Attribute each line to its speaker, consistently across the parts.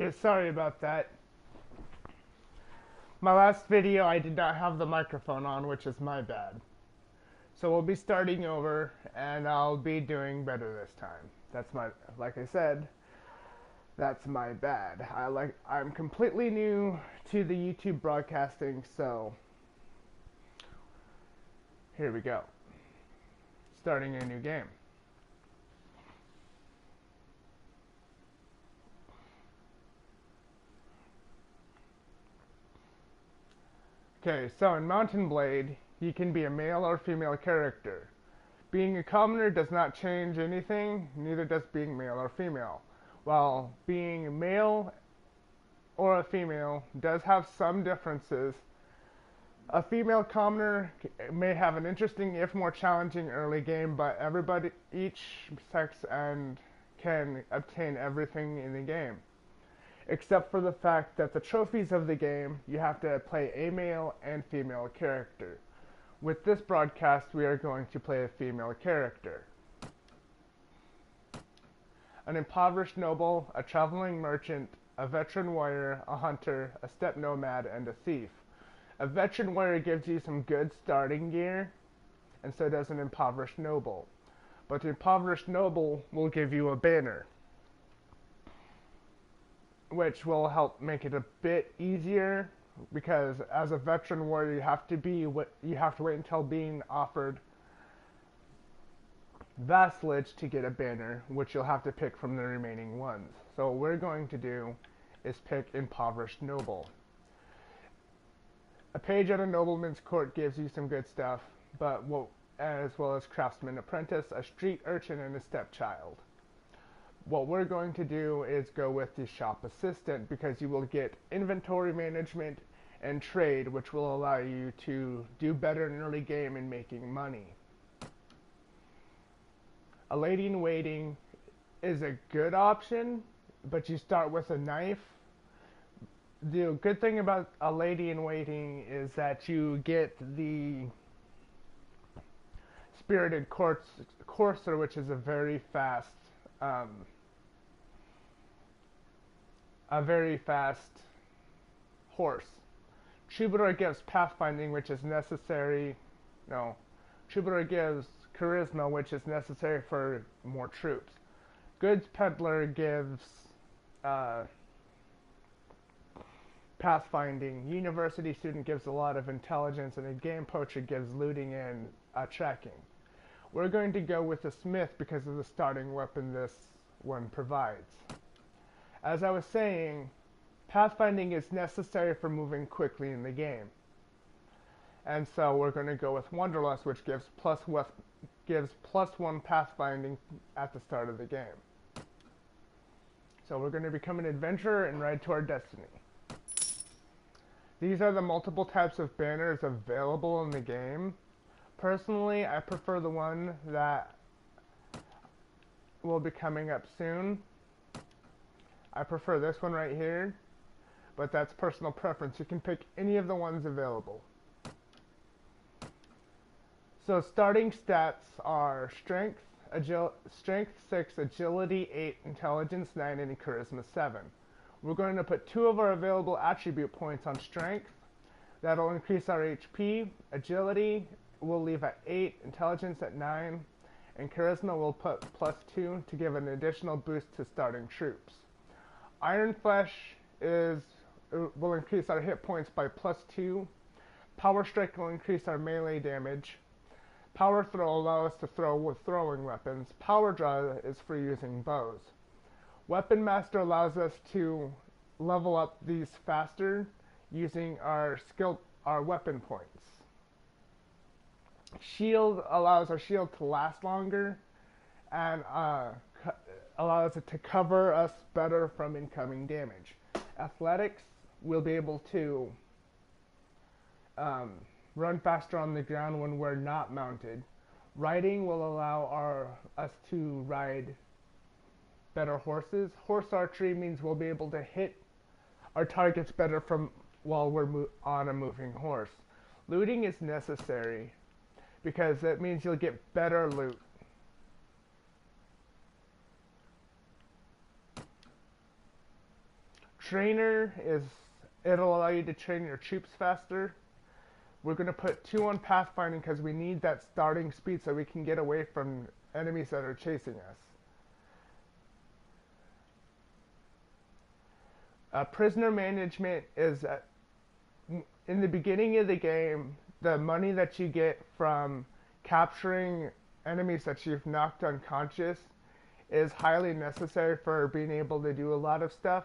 Speaker 1: Okay, sorry about that. My last video I did not have the microphone on, which is my bad. So we'll be starting over and I'll be doing better this time. Like I said, that's my bad. I'm completely new to the YouTube broadcasting, so here we go. Starting a new game. Okay, so in Mountain Blade, you can be a male or female character. Being a commoner does not change anything, neither does being male or female. While being male or a female does have some differences, a female commoner may have an interesting, if more challenging, early game, but each sex can obtain everything in the game. Except for the fact that the trophies of the game, you have to play a male and female character. With this broadcast, we are going to play a female character. An impoverished noble, a traveling merchant, a veteran warrior, a hunter, a steppe nomad, and a thief. A veteran warrior gives you some good starting gear, and so does an impoverished noble. But the impoverished noble will give you a banner, which will help make it a bit easier, because as a veteran warrior you have to wait until being offered vassalage to get a banner, which you'll have to pick from the remaining ones. So what we're going to do is pick impoverished noble. A page at a nobleman's court gives you some good stuff, as well as craftsman apprentice, a street urchin, and a stepchild. What we're going to do is go with the shop assistant, because you will get inventory management and trade, which will allow you to do better in early game in making money. A lady in waiting is a good option, but you start with a knife. The good thing about a lady in waiting is that you get the spirited courser, which is a very fast horse. Troubadour gives pathfinding, which is necessary. No, Troubadour gives charisma, which is necessary for more troops. Goods peddler gives pathfinding. University student gives a lot of intelligence, and a game poacher gives looting and tracking. We're going to go with the smith because of the starting weapon this one provides. As I was saying, pathfinding is necessary for moving quickly in the game. And so we're going to go with Wanderlust, which gives plus one pathfinding at the start of the game. So we're going to become an adventurer and ride to our destiny. These are the multiple types of banners available in the game. Personally, I prefer the one that will be coming up soon. I prefer this one right here, but that's personal preference. You can pick any of the ones available. So starting stats are strength 6, agility 8, intelligence 9, and charisma 7. We're going to put 2 of our available attribute points on strength. That'll increase our HP. Agility we'll leave at 8, intelligence at 9, and charisma we'll put +2 to give an additional boost to starting troops. Iron Flesh will increase our hit points by +2. Power Strike will increase our melee damage. Power Throw will allow us to throw with throwing weapons. Power Draw is for using bows. Weapon Master allows us to level up these faster using our weapon points. Shield allows our shield to last longer and allows it to cover us better from incoming damage. Athletics, we'll be able to run faster on the ground when we're not mounted. Riding will allow us to ride better horses. Horse archery means we'll be able to hit our targets better from while we're on a moving horse. Looting is necessary because that means you'll get better loot. Trainer is, it'll allow you to train your troops faster. We're going to put 2 on pathfinding because we need that starting speed so we can get away from enemies that are chasing us. Prisoner management is in the beginning of the game, the money that you get from capturing enemies that you've knocked unconscious is highly necessary for being able to do a lot of stuff.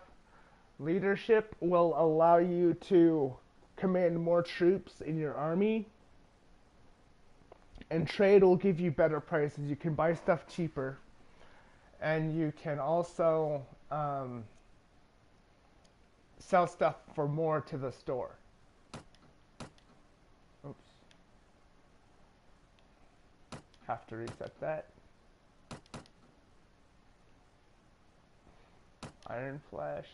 Speaker 1: Leadership will allow you to command more troops in your army, and trade will give you better prices. You can buy stuff cheaper, and you can also sell stuff for more to the store. Oops. Have to reset that. Iron Flash,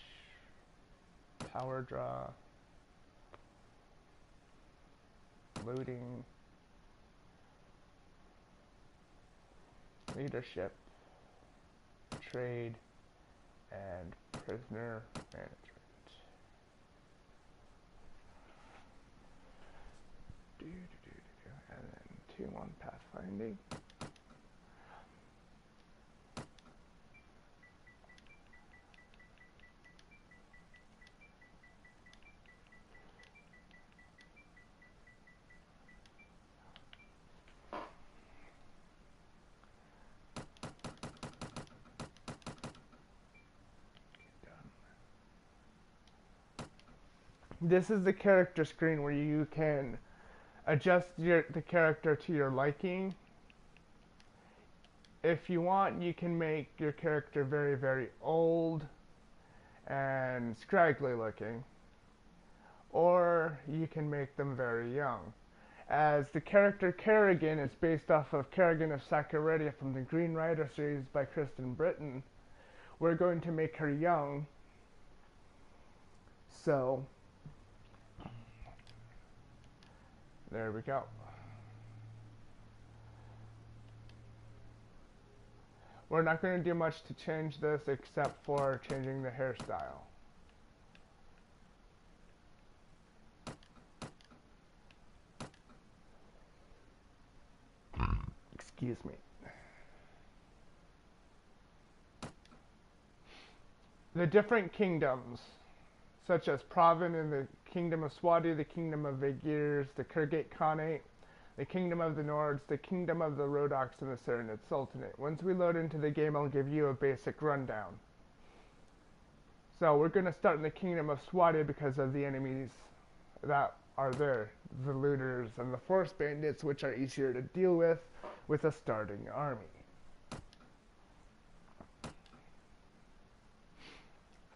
Speaker 1: Power Draw, Looting, Leadership, Trade, and Prisoner Management. And then 2 on pathfinding. This is the character screen where you can adjust the character to your liking. If you want, you can make your character very, very old and scraggly looking, or you can make them very young. As the character Karigan is based off of Karigan of Sacoridia from the Green Rider series by Kristen Britton, we're going to make her young. So there we go. We're not going to do much to change this except for changing the hairstyle. Excuse me. The different kingdoms, such as Pravin in the Kingdom of Swati, the Kingdom of Vagirs, the Khergate Khanate, the Kingdom of the Nords, the Kingdom of the Rodoks, and the Serenade Sultanate. Once we load into the game, I'll give you a basic rundown. So we're going to start in the Kingdom of Swati because of the enemies that are there. The looters and the forest bandits, which are easier to deal with a starting army.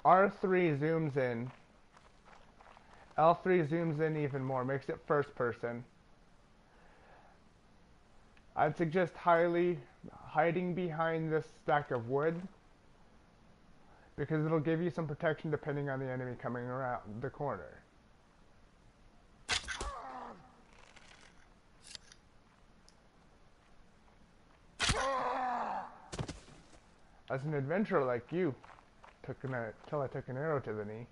Speaker 1: R3 zooms in. L3 zooms in even more, makes it first person. I'd suggest highly hiding behind this stack of wood, because it'll give you some protection depending on the enemy coming around the corner. As an adventurer like you, till I took an arrow to the knee.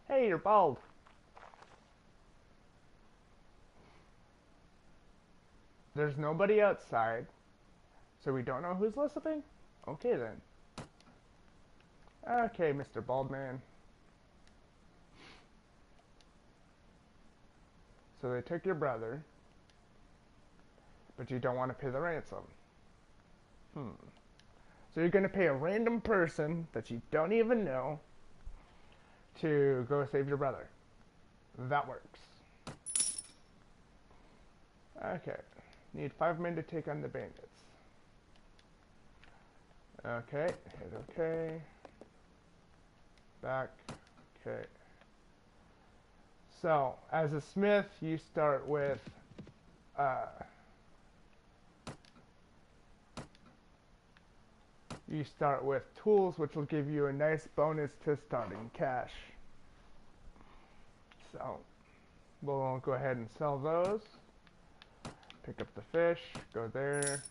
Speaker 1: Hey, you're bald. There's nobody outside, so we don't know who's listening? Okay then. Okay, Mr. Baldman. So they took your brother, but you don't want to pay the ransom. So you're going to pay a random person that you don't even know to go save your brother. That works. Okay. Need 5 men to take on the bandits. Okay. Hit okay. Back. Okay. So, as a smith, you start with tools, which will give you a nice bonus to starting cash. So, We'll go ahead and sell those. Pick up the fish, go there.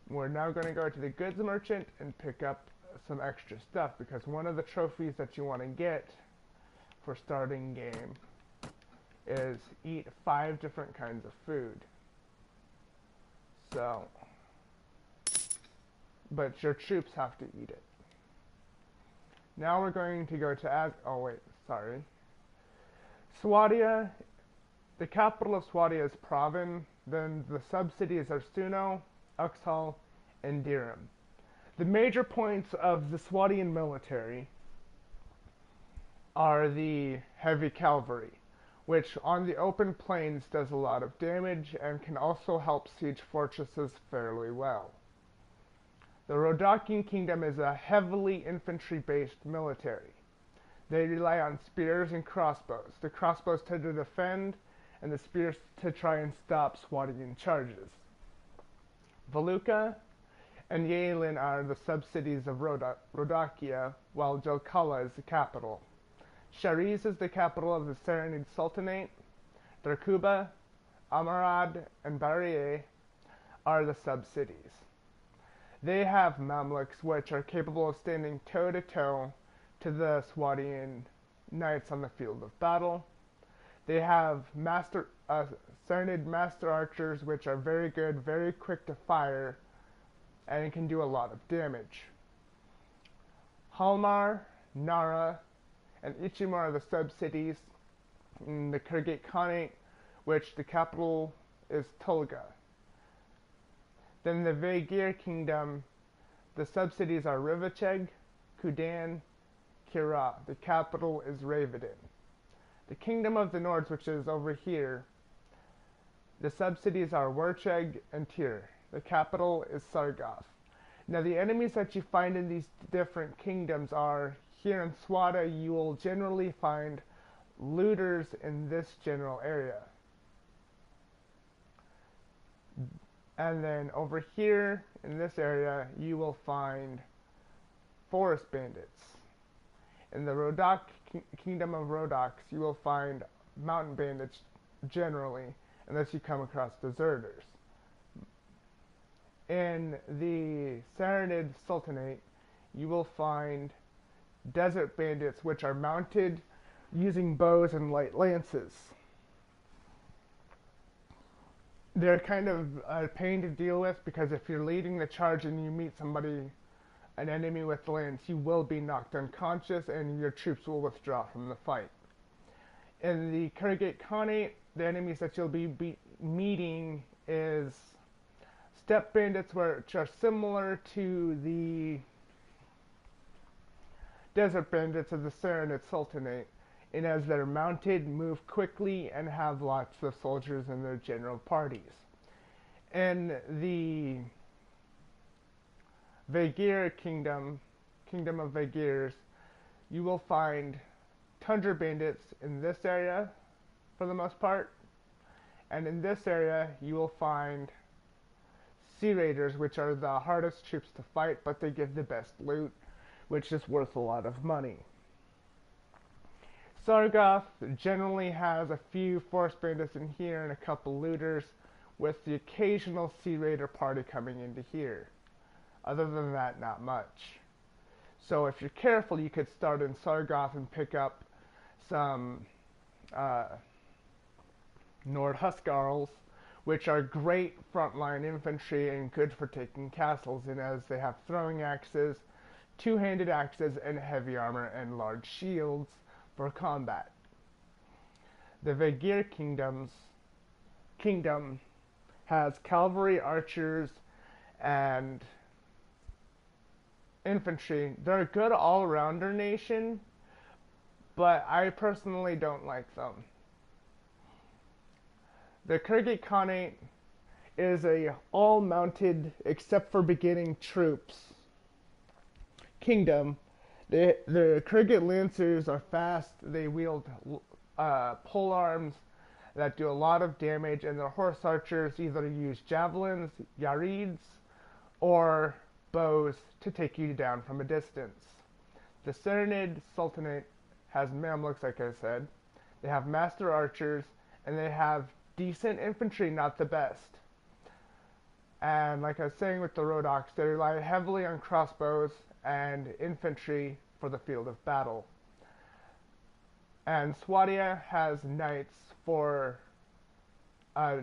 Speaker 1: We're now going to go to the goods merchant and pick up some extra stuff, because one of the trophies that you want to get for starting game is eat 5 different kinds of food. So, but your troops have to eat it. Now we're going to go to Swadia. The capital of Swadia is Provin. Then the sub-cities are Suno, Uxhal, and Dirim. The major points of the Swadian military are the heavy cavalry, which on the open plains does a lot of damage and can also help siege fortresses fairly well. The Rodakian kingdom is a heavily infantry-based military. They rely on spears and crossbows. The crossbows to defend, and the spears to try and stop Swadian charges. Valuka and Yalin are the sub-cities of Rodakia, while Jokala is the capital. Shariz is the capital of the Saranid Sultanate. Darkuba, Amarad, and Bariye are the sub-cities. They have Mamluks, which are capable of standing toe-to-toe to the Swadian knights on the field of battle. They have Saranid master archers, which are very good, very quick to fire, and can do a lot of damage. Halmar, Nara, and Ichimar are the sub-cities in the Kyrgyz Khanate, which the capital is Tolga. Then the Vaygir kingdom, the sub-cities are Rivacheg, Kudan, Kira. The capital is Ravadin. The kingdom of the Nords, which is over here, the sub-cities are Wercheg and Tir. The capital is Sargoth. Now the enemies that you find in these different kingdoms are, here in Swada you will generally find looters in this general area. And then over here in this area you will find forest bandits. In the kingdom of Rodoks you will find mountain bandits generally, unless you come across deserters. In the Saranid Sultanate you will find desert bandits, which are mounted using bows and light lances. They're kind of a pain to deal with, because if you're leading the charge and you meet an enemy with lance, you will be knocked unconscious and your troops will withdraw from the fight. In the Kyrgyz Khanate, the enemies that you'll be meeting is steppe bandits, which are similar to the desert bandits of the Saranid Sultanate, in as they're mounted, move quickly, and have lots of soldiers in their general parties. In the Vaygir kingdom of Vaygirs, you will find tundra bandits in this area for the most part, and in this area you will find sea raiders, which are the hardest troops to fight, but they give the best loot, which is worth a lot of money. Sargoth generally has a few forest bandits in here and a couple looters, with the occasional sea raider party coming into here. Other than that, not much. So if you're careful, you could start in Sargoth and pick up some Nordhuskarls, which are great frontline infantry and good for taking castles, in as they have throwing axes, two-handed axes, and heavy armor and large shields for combat. The Vaygir kingdom has cavalry, archers, and infantry. They're a good all-rounder nation, but I personally don't like them. The Kyrgyz Khanate is a all-mounted, except for beginning troops, kingdom. The Kyrgyz Lancers are fast. They wield pole arms that do a lot of damage, and their horse archers either use javelins, yarids, or bows to take you down from a distance. The Saranid Sultanate has Mamluks, like I said. They have master archers, and they have decent infantry, not the best. And like I was saying with the Rhodoks, they rely heavily on crossbows and infantry for the field of battle. And Swadia has knights for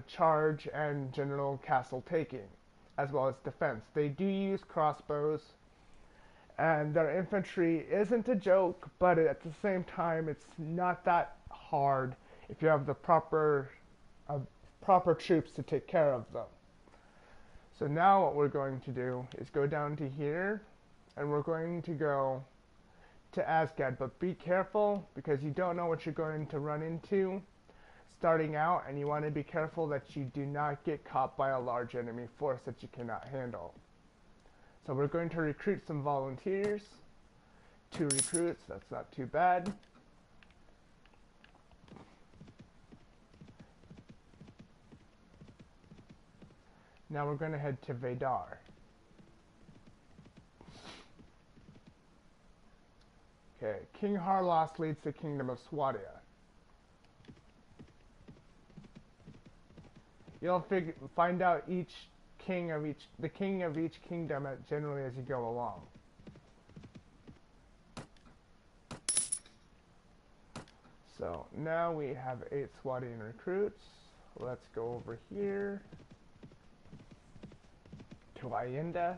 Speaker 1: charge and general castle taking, as well as defense. They do use crossbows, and their infantry isn't a joke, but at the same time, it's not that hard if you have the proper troops to take care of them. So now what we're going to do is go down to here, and we're going to go to Asgad, but be careful because you don't know what you're going to run into starting out, and you want to be careful that you do not get caught by a large enemy force that you cannot handle. So we're going to recruit some volunteers. 2 recruits, that's not too bad. Now we're going to head to Vadar. Okay, King Harlos leads the kingdom of Swadia. You'll find out the king of each kingdom generally as you go along. So now we have 8 Swadian recruits. Let's go over here to Ayenda.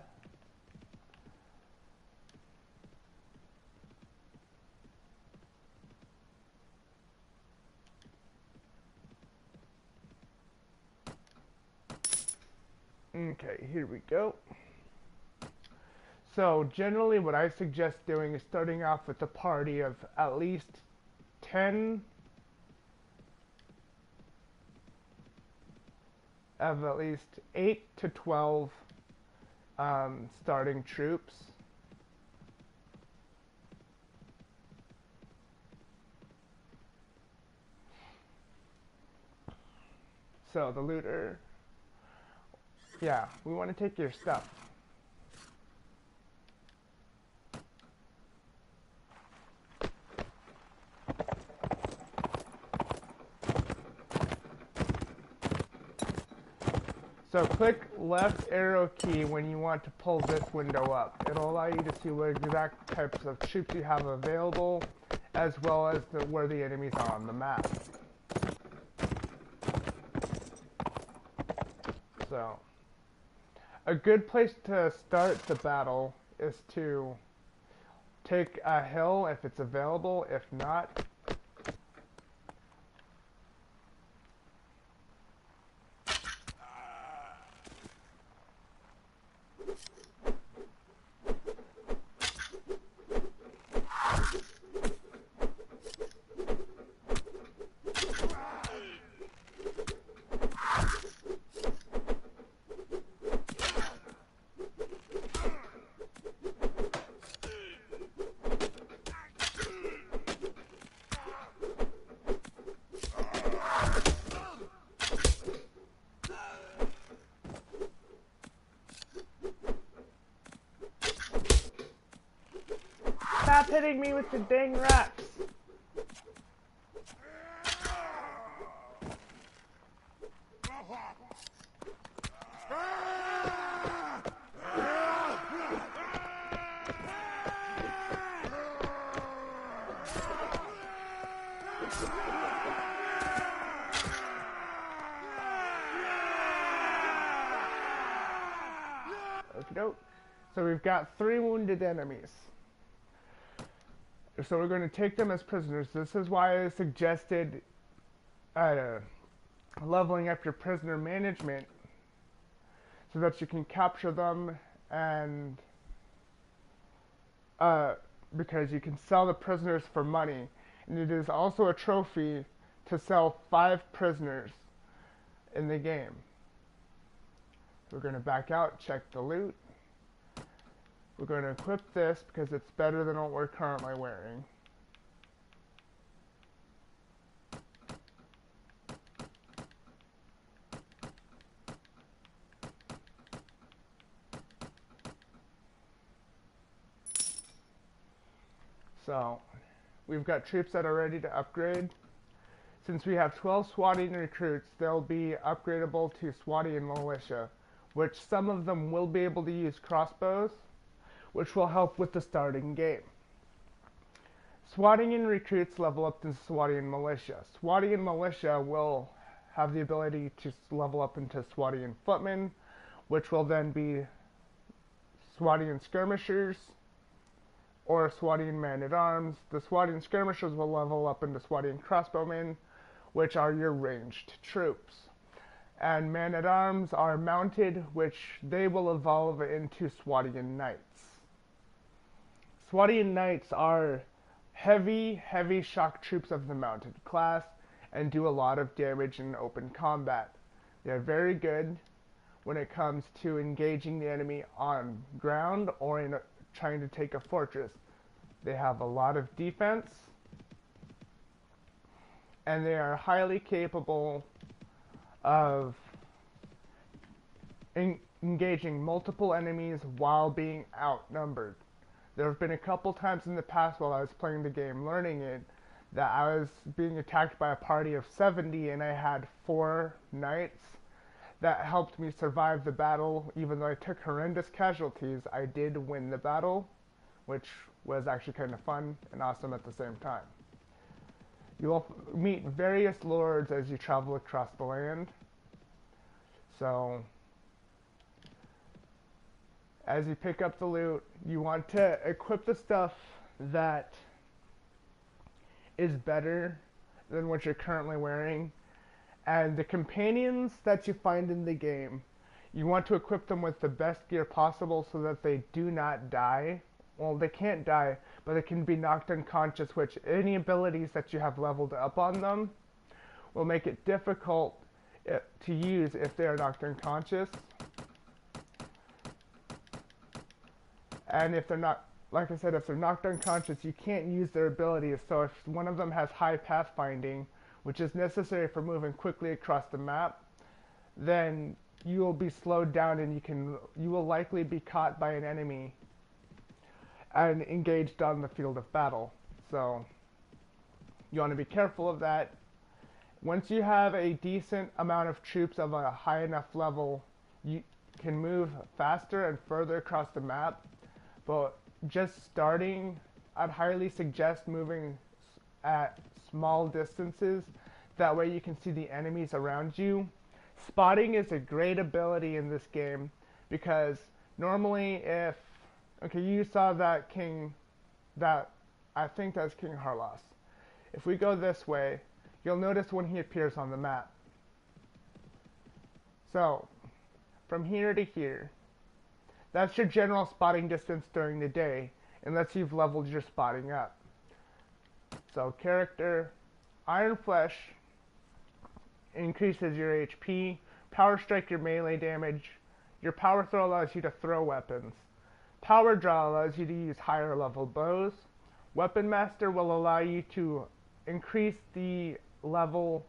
Speaker 1: Okay, here we go. So generally what I suggest doing is starting off with a party of at least 10 of at least 8 to 12 starting troops. So the looter, yeah, we want to take your stuff. So click left arrow key when you want to pull this window up. It'll allow you to see what exact types of troops you have available, as well as where the enemies are on the map. So, a good place to start the battle is to take a hill if it's available. If not, stop hitting me with the dang rocks. Okey-doke. So we've got 3 wounded enemies. So we're going to take them as prisoners. This is why I suggested leveling up your prisoner management so that you can capture them, and because you can sell the prisoners for money. And it is also a trophy to sell 5 prisoners in the game. We're going to back out, check the loot. We're going to equip this because it's better than what we're currently wearing. So, we've got troops that are ready to upgrade. Since we have 12 swatting recruits, they'll be upgradable to swatting militia, which some of them will be able to use crossbows, which will help with the starting game. Swatting recruits level up to swatting militia. Swatting militia will have the ability to level up into swatting footmen, which will then be swatting skirmishers or swatting man-at-arms. The swatting skirmishers will level up into swatting crossbowmen, which are your ranged troops. And man-at-arms are mounted, which they will evolve into swatting knights. Swatting knights are heavy shock troops of the mounted class and do a lot of damage in open combat. They're very good when it comes to engaging the enemy on ground or in trying to take a fortress. They have a lot of defense, and they are highly capable of engaging multiple enemies while being outnumbered. There have been a couple times in the past while I was playing the game, learning it, that I was being attacked by a party of 70 and I had 4 knights that helped me survive the battle. Even though I took horrendous casualties, I did win the battle, which was actually kind of fun and awesome at the same time. You will meet various lords as you travel across the land. So, as you pick up the loot, you want to equip the stuff that is better than what you're currently wearing. And the companions that you find in the game, you want to equip them with the best gear possible so that they do not die. Well, they can't die, but they can be knocked unconscious, which any abilities that you have leveled up on them will make it difficult to use if they are knocked unconscious. And if they're not, like I said, if they're knocked unconscious, you can't use their abilities. So if one of them has high pathfinding, which is necessary for moving quickly across the map, then you will be slowed down and you will likely be caught by an enemy and engaged on the field of battle. So you want to be careful of that. Once you have a decent amount of troops of a high enough level, you can move faster and further across the map. But just starting, I'd highly suggest moving at small distances. That way you can see the enemies around you. Spotting is a great ability in this game because normally okay, you saw that king, I think that's King Harlos. If we go this way, you'll notice when he appears on the map. So, from here to here, that's your general spotting distance during the day, unless you've leveled your spotting up. So, character, Iron Flesh increases your HP, Power Strike your melee damage, your Power Throw allows you to throw weapons, Power Draw allows you to use higher level bows, Weapon Master will allow you to increase the level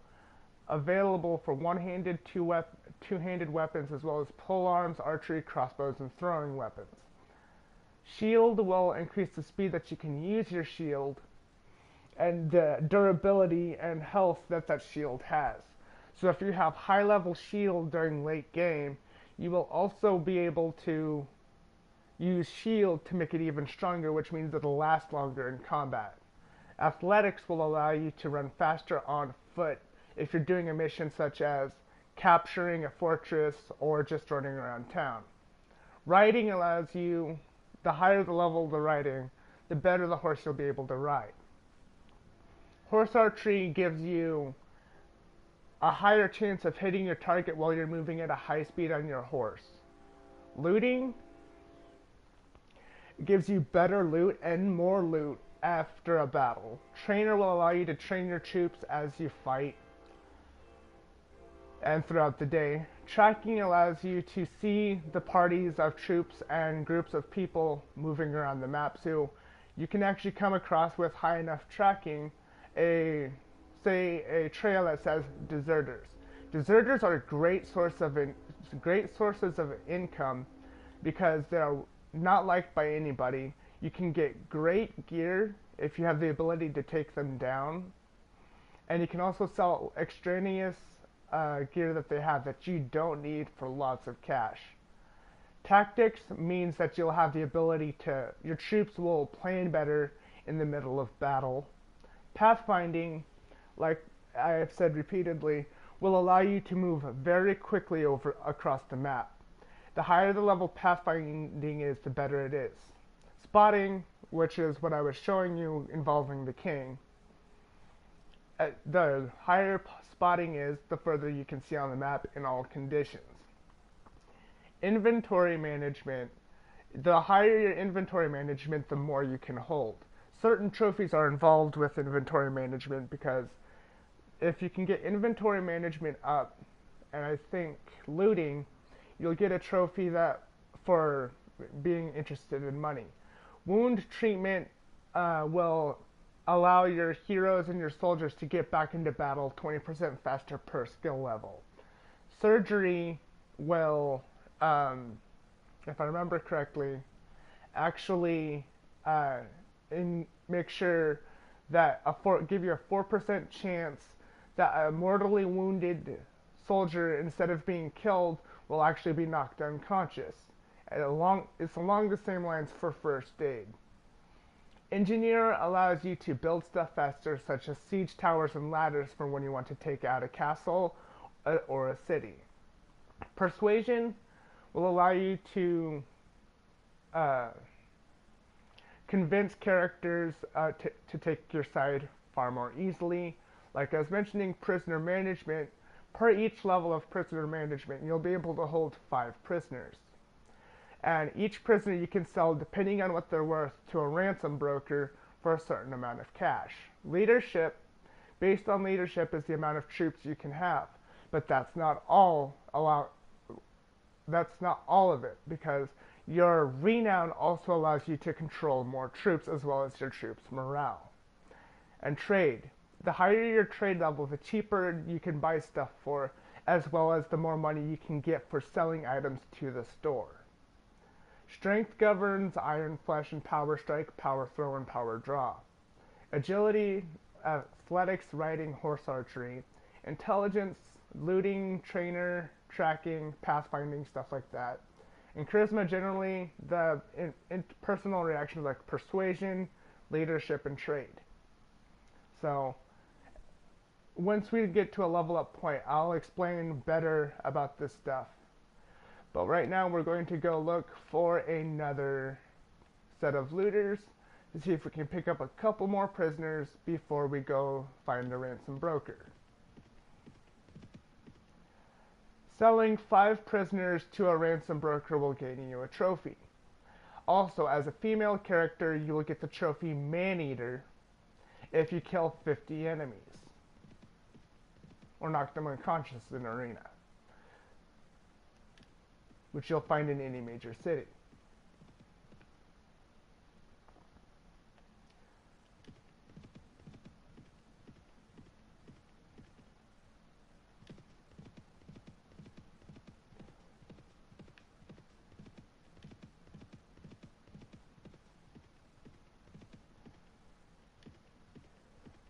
Speaker 1: available for one-handed, two-handed weapons, as well as polearms, archery, crossbows, and throwing weapons. Shield will increase the speed that you can use your shield and the durability and health that that shield has. So if you have high-level shield during late game, you will also be able to use shield to make it even stronger, which means it'll last longer in combat. Athletics will allow you to run faster on foot if you're doing a mission such as capturing a fortress or just running around town. Riding allows you, the higher the level of the riding, the better the horse you'll be able to ride. Horse archery gives you a higher chance of hitting your target while you're moving at a high speed on your horse. Looting gives you better loot and more loot after a battle. Trainer will allow you to train your troops as you fight and throughout the day. Tracking allows you to see the parties of troops and groups of people moving around the map, so you can actually come across with high enough tracking a trail that says deserters. Deserters are great sources of income because they're not liked by anybody. You can get great gear if you have the ability to take them down, And you can also sell extraneous gear that they have that you don't need for lots of cash. Tactics means that you'll have the ability to, your troops will plan better in the middle of battle. Pathfinding, like I have said repeatedly, will allow you to move very quickly over across the map. The higher the level pathfinding is, the better it is. Spotting, which is what I was showing you involving the king, the higher spotting is, the further you can see on the map in all conditions. Inventory management. The higher your inventory management, the more you can hold. Certain trophies are involved with inventory management because if you can get inventory management up, and I think looting, you'll get a trophy that for being interested in money. Wound treatment will allow your heroes and your soldiers to get back into battle 20% faster per skill level. Surgery will, if I remember correctly, actually make sure that give you a 4% chance that a mortally wounded soldier, instead of being killed, will actually be knocked unconscious. It's along the same lines for first aid. Engineer allows you to build stuff faster, such as siege towers and ladders for when you want to take out a castle or a city. Persuasion will allow you to convince characters to take your side far more easily. Like I was mentioning, prisoner management. Per each level of prisoner management, you'll be able to hold 5 prisoners. And each prisoner you can sell, depending on what they're worth, to a ransom broker for a certain amount of cash. Leadership, based on leadership, is the amount of troops you can have. But that's not all of it, because your renown also allows you to control more troops as well as your troops' morale. And trade. The higher your trade level, the cheaper you can buy stuff for, as well as the more money you can get for selling items to the store. Strength governs Iron Flesh and Power Strike, Power Throw, and Power Draw. Agility, athletics, riding, horse archery. Intelligence, looting, trainer, tracking, pathfinding, stuff like that. And charisma, generally, the personal reactions like persuasion, leadership, and trade. So, once we get to a level up point, I'll explain better about this stuff. But right now we're going to go look for another set of looters to see if we can pick up a couple more prisoners before we go find the ransom broker. Selling 5 prisoners to a ransom broker will gain you a trophy. Also, as a female character, you will get the trophy Man-Eater if you kill 50 enemies or knock them unconscious in an arena, which you'll find in any major city.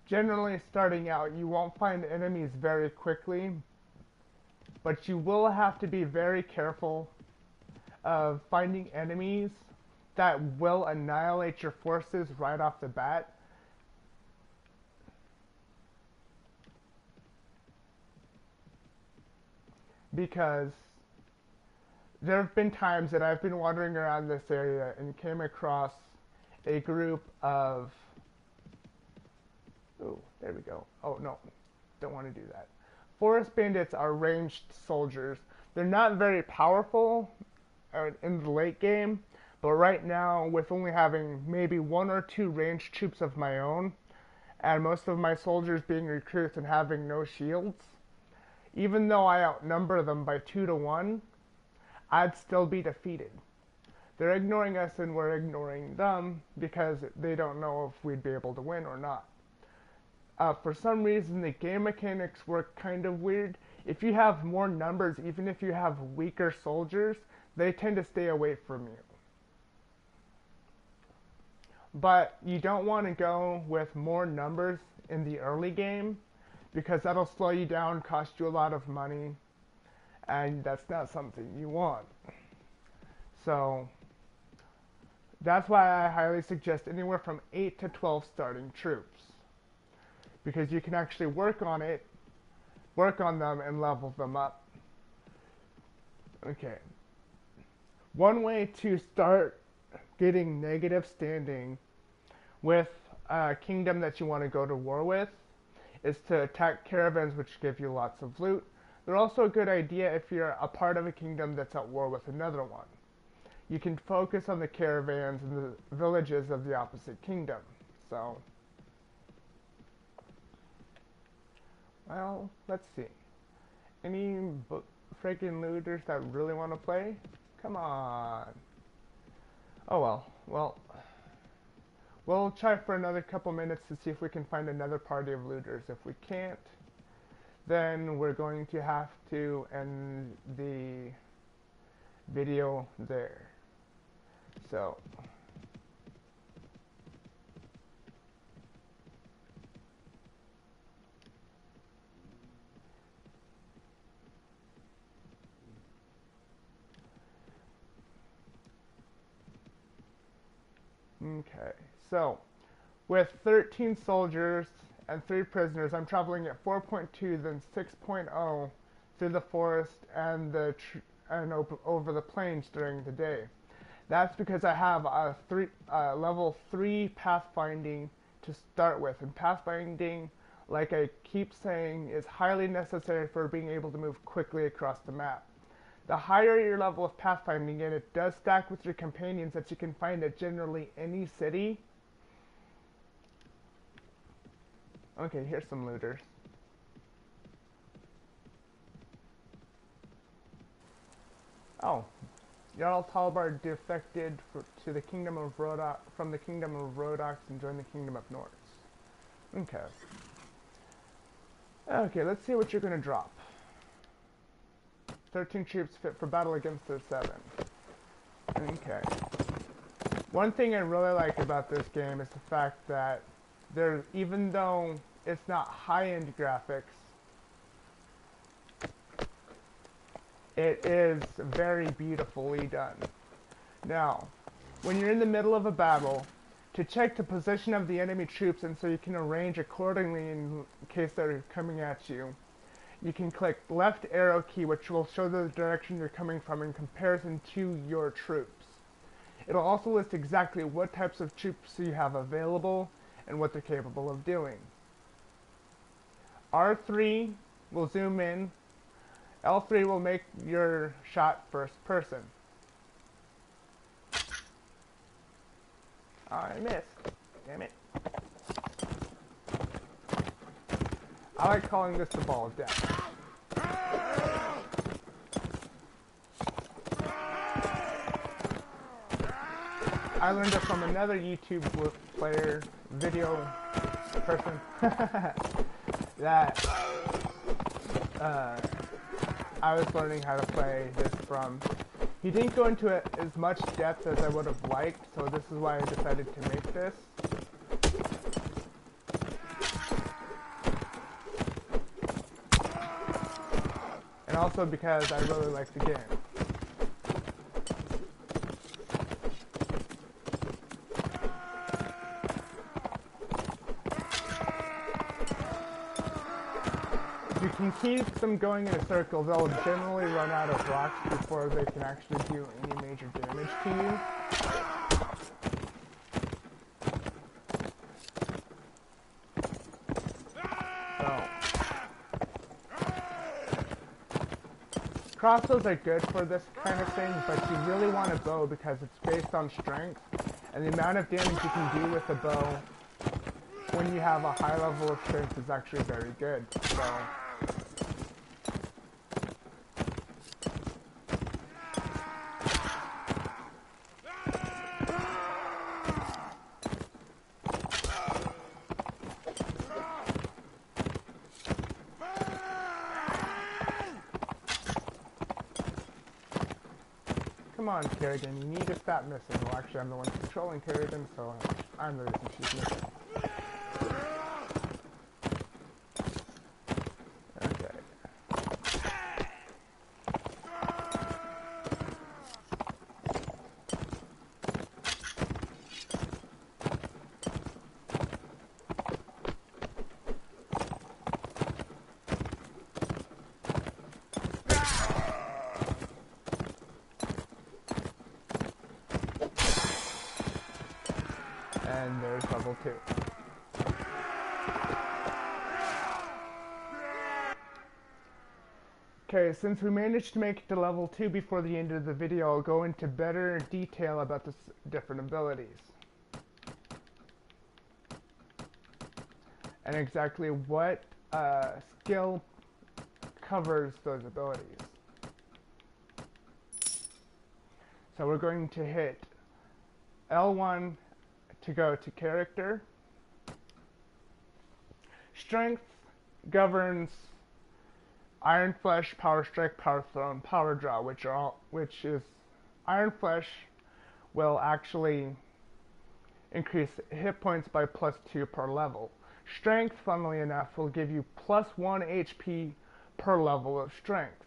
Speaker 1: Generally, starting out, you won't find enemies very quickly, but you will have to be very careful of finding enemies that will annihilate your forces right off the bat. Because there have been times that I've been wandering around this area and came across a group of... Oh, there we go. Oh, no. Don't want to do that. Forest bandits are ranged soldiers. They're not very powerful in the late game, but right now, with only having maybe 1 or 2 ranged troops of my own, and most of my soldiers being recruits and having no shields, even though I outnumber them by 2 to 1, I'd still be defeated. They're ignoring us and we're ignoring them because they don't know if we'd be able to win or not. For some reason, the game mechanics work kind of weird. If you have more numbers, even if you have weaker soldiers, they tend to stay away from you. But you don't want to go with more numbers in the early game because that'll slow you down, cost you a lot of money, and that's not something you want. So that's why I highly suggest anywhere from 8 to 12 starting troops, because you can actually work on them and level them up. Okay. One way to start getting negative standing with a kingdom that you want to go to war with is to attack caravans, which give you lots of loot. They're also a good idea if you're a part of a kingdom that's at war with another one. You can focus on the caravans and the villages of the opposite kingdom. So, well, let's see. Any freaking looters that really want to play? Come on. Oh well. We'll try for another couple minutes to see if we can find another party of looters. If we can't, then we're going to have to end the video there. So, okay. So, with 13 soldiers and 3 prisoners, I'm traveling at 4.2, then 6.0 through the forest and over the plains during the day. That's because I have a level 3 pathfinding to start with, and pathfinding, like I keep saying, is highly necessary for being able to move quickly across the map. The higher your level of pathfinding, and it does stack with your companions that you can find at generally any city. Okay, here's some looters. Oh, Jarl Talbar defected to the Kingdom of from the Kingdom of Rhodox and joined the Kingdom of Norse. Okay. Okay, let's see what you're gonna drop. 13 troops fit for battle against the 7. Okay. One thing I really like about this game is the fact that even though it's not high-end graphics, it is very beautifully done. Now, when you're in the middle of a battle, to check the position of the enemy troops and so you can arrange accordingly in case they're coming at you, you can click left arrow key, which will show the direction you're coming from in comparison to your troops. It'll also list exactly what types of troops you have available and what they're capable of doing. R3 will zoom in. L3 will make your shot first person. Oh, I missed. Damn it. I like calling this the ball of death. I learned it from another YouTube video person that I was learning how to play this from. He didn't go into it as much depth as I would have liked, so this is why I decided to make this. And also because I really like the game. If you can keep them going in a circle, they'll generally run out of rocks before they can actually do any major damage to you. Crossbows are good for this kind of thing, but you really want a bow because it's based on strength, and the amount of damage you can do with a bow when you have a high level of strength is actually very good. So, come on, Karigan, you need to stop missing. Well, actually, I'm the one controlling Karigan, so I'm the reason she's missing. And there's level 2. Okay, since we managed to make it to level 2 before the end of the video, I'll go into better detail about the different abilities. And exactly what skill covers those abilities. So we're going to hit L1 to go to character. Strength governs Iron Flesh, Power Strike, Power Throw, and Power Draw, which is Iron Flesh will actually increase hit points by +2 per level. Strength, funnily enough, will give you +1 HP per level of strength.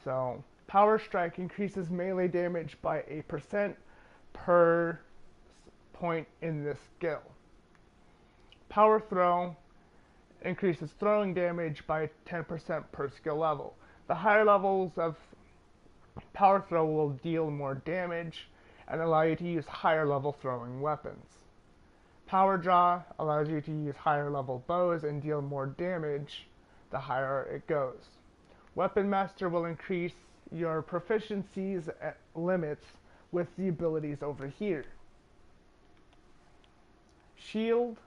Speaker 1: So Power Strike increases melee damage by 8% per point in this skill. Power Throw increases throwing damage by 10% per skill level. The higher levels of Power Throw will deal more damage and allow you to use higher level throwing weapons. Power Draw allows you to use higher level bows and deal more damage the higher it goes. Weapon Master will increase your proficiencies at limits with the abilities over here. Shield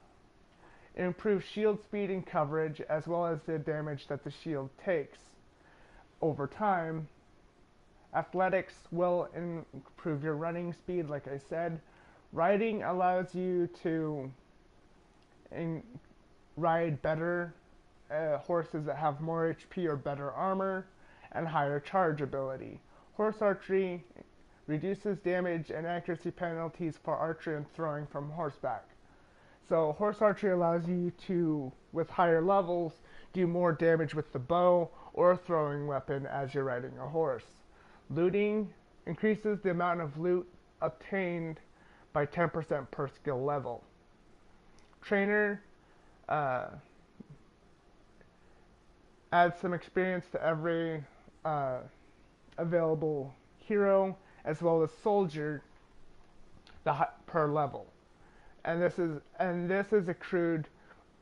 Speaker 1: improves shield speed and coverage, as well as the damage that the shield takes over time. Athletics will improve your running speed, like I said. Riding allows you to ride better horses that have more HP or better armor and higher charge ability. Horse archery reduces damage and accuracy penalties for archery and throwing from horseback. So horse archery allows you to, with higher levels, do more damage with the bow or throwing weapon as you're riding a horse. Looting increases the amount of loot obtained by 10% per skill level. Trainer adds some experience to every available hero, as well as soldier per level. And this is accrued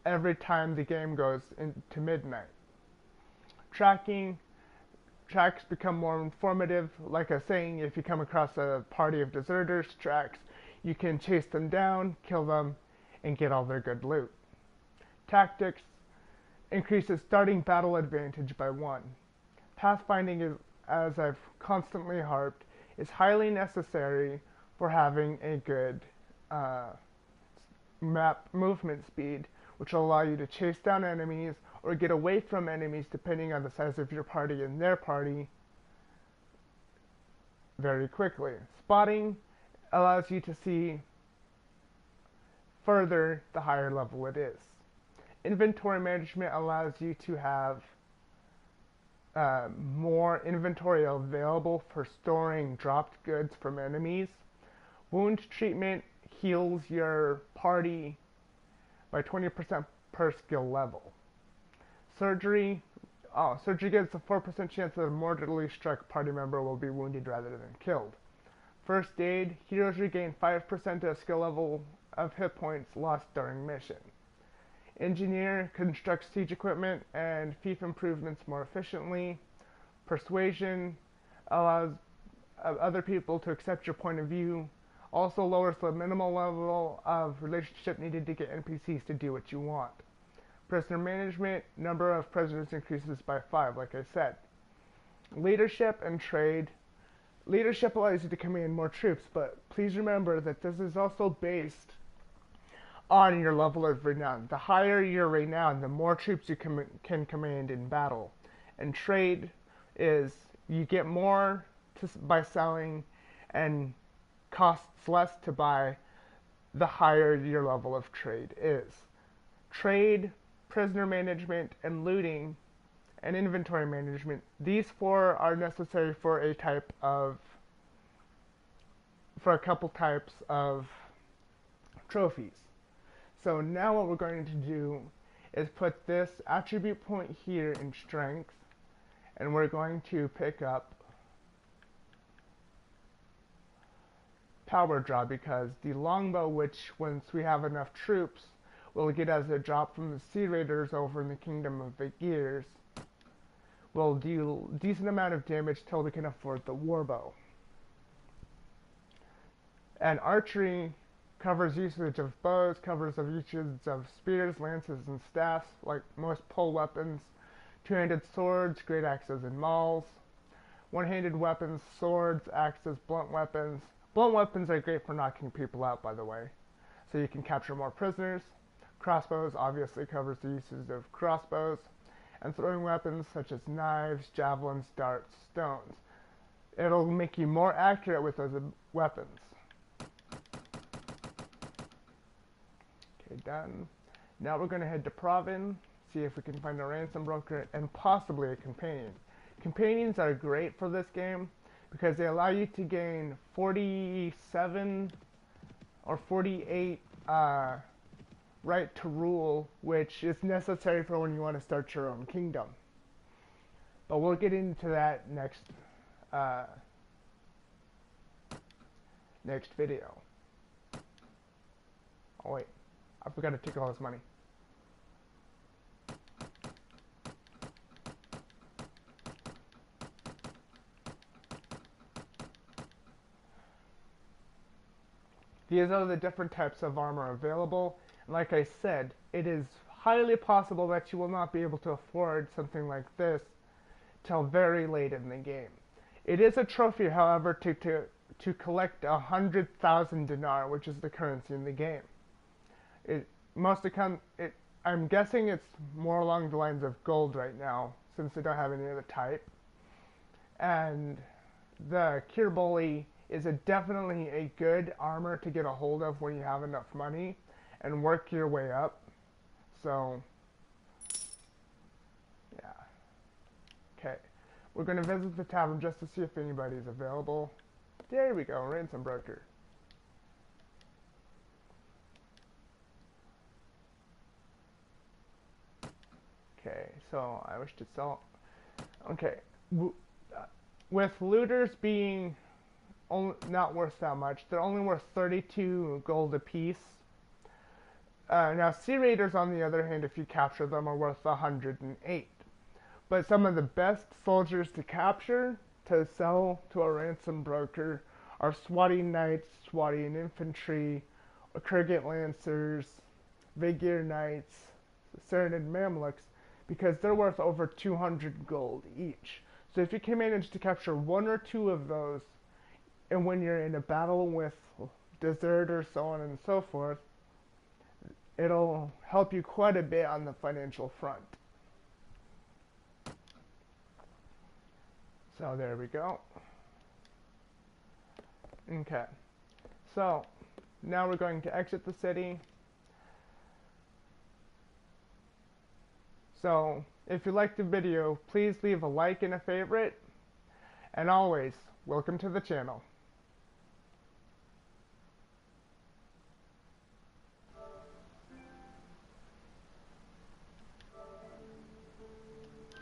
Speaker 1: every time the game goes into midnight. Tracks become more informative. Like I was saying, if you come across a party of deserters, tracks, you can chase them down, kill them, and get all their good loot. Tactics increases starting battle advantage by 1. Pathfinding is, as I've constantly harped, is highly necessary for having a good map movement speed, which will allow you to chase down enemies or get away from enemies depending on the size of your party and their party very quickly. Spotting allows you to see further the higher level it is. Inventory management allows you to have more inventory available for storing dropped goods from enemies. Wound treatment heals your party by 20% per skill level. Surgery gives a 4% chance that a mortally struck party member will be wounded rather than killed. First aid, heroes regain 5% of skill level of hit points lost during mission. Engineer constructs siege equipment and fief improvements more efficiently. Persuasion allows other people to accept your point of view. Also lowers the minimal level of relationship needed to get NPCs to do what you want. Prisoner management, number of prisoners increases by 5, like I said. Leadership and trade. Leadership allows you to command more troops, but please remember that this is also based on your level of renown. The higher your renown, the more troops you can command in battle. And trade is you get more by selling and costs less to buy the higher your level of trade is. Trade, prisoner management, and looting and inventory management, these 4 are necessary for a couple types of trophies. So now what we're going to do is put this attribute point here in strength, and we're going to pick up power draw, because the longbow, which once we have enough troops, will get as a drop from the Sea Raiders over in the Kingdom of Vagirs, will deal decent amount of damage till we can afford the warbow. And archery covers usage of bows, covers of usage of spears, lances, and staffs, like most pole weapons, two-handed swords, great axes, and mauls. One-handed weapons, swords, axes, blunt weapons. Blunt weapons are great for knocking people out, by the way, so you can capture more prisoners. Crossbows obviously covers the uses of crossbows. And throwing weapons such as knives, javelins, darts, stones. It'll make you more accurate with those weapons. Okay, done. Now we're going to head to Provin, see if we can find a ransom broker and possibly a companion. Companions are great for this game because they allow you to gain 47 or 48 right to rule, which is necessary for when you want to start your own kingdom. But we'll get into that next video. Oh wait, I forgot to take all his money. These are the different types of armor available. And like I said, it is highly possible that you will not be able to afford something like this till very late in the game. It is a trophy, however, to collect 100,000 dinar, which is the currency in the game. I'm guessing it's more along the lines of gold right now, since they don't have any other type. And the Kirboli is definitely a good armor to get a hold of when you have enough money and work your way up. So, yeah. Okay, we're going to visit the tavern just to see if anybody's available. There we go, ransom broker. Okay, so I wish to sell. Okay, with looters being not worth that much, they're only worth 32 gold apiece. Now, Sea Raiders, on the other hand, if you capture them, are worth 108. But some of the best soldiers to capture, to sell to a ransom broker, are Swati Knights, Swati Infantry, Karigan Lancers, Vagir Knights, Serenid Mamluks, because they're worth over 200 gold each. So if you can manage to capture one or two of those, and when you're in a battle with deserters, so on and so forth, it'll help you quite a bit on the financial front. So there we go. Okay. So now we're going to exit the city. So if you liked the video, please leave a like and a favorite. And always, welcome to the channel.